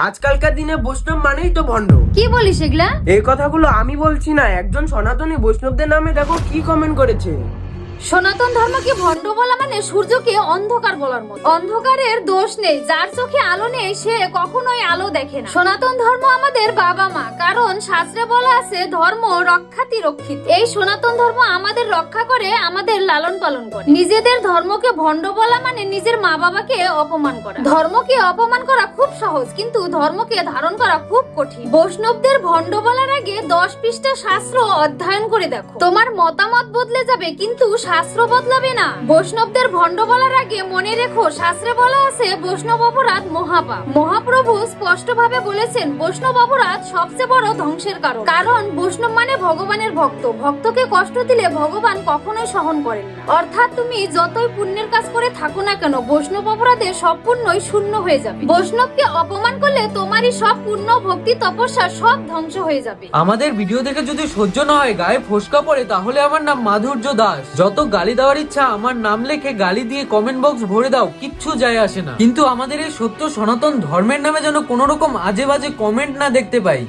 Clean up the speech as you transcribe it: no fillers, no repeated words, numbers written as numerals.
আজকালকার দিনে বৈষ্ণব মানেই তো ভণ্ড। কি বলিস এগুলা? এই কথাগুলো আমি বলছি না, একজন সনাতনী বৈষ্ণবদের নামে দেখো কি কমেন্ট করেছে। সনাতন ধর্মকে ভণ্ড বলা মানে সূর্যকে অন্ধকার বলার মতো। অন্ধকারের দোষ নেই, যার চোখে আলো নেই সে কখনোই আলো দেখে না। সনাতন ধর্ম আমাদের বাবা মা, কারণ শাস্ত্রে বলা আছে ধর্ম রক্ষাতি রক্ষিত। এই সনাতন ধর্ম আমাদের রক্ষা করে, আমাদের লালন পালন করে। নিজেদের ধর্মকে ভণ্ড বলা মানে নিজের মা বাবাকে অপমান করা। ধর্মকে অপমান করা খুব সহজ, কিন্তু ধর্মকে ধারণ করা খুব কঠিন। বৈষ্ণবদের ভণ্ড বলার আগে 10 পৃষ্ঠা শাস্ত্র অধ্যয়ন করে দেখো, তোমার মতামত বদলে যাবে কিন্তু শাস্ত্র বদলাবে না। বৈষ্ণবদের ভণ্ড বলার আগে মনে রেখো, শাস্ত্রে বলা আছে বৈষ্ণব অপরাধ মহাপাপ। মহাপ্রভু স্পষ্ট ভাবে বলেছেন বৈষ্ণব অপরাধ সবচেয়ে বড় ধ্বংসের কারণ। কারণ বৈষ্ণব মানে ভগবানের ভক্ত, ভক্তকে কষ্ট দিলে ভগবান কখনোই সহন করেন না। অর্থাৎ তুমি যতই পুণ্যের কাজ করে থাকো না কেন, বৈষ্ণব অপরাধে সব পুণ্যই শূন্য হয়ে যাবে। বৈষ্ণবকে অপমান করলে তোমারই সব পুণ্য, ভক্তি, তপস্যা সব ধ্বংস হয়ে যাবে। আমাদের ভিডিও দেখে যদি সহ্য না হয়, গায়ে ফোসকা পড়ে, তাহলে আমার নাম মাধুর্য দাস। যত গালি দেওয়ার ইচ্ছা আমার নাম লেখে গালি দিয়ে কমেন্ট বক্স ভরে দাও, কিচ্ছু যায় আসে না। কিন্তু আমাদের এই সত্য সনাতন ধর্মের নামে যেন কোনো রকম আজে বাজে কমেন্ট না দেখতে পাই।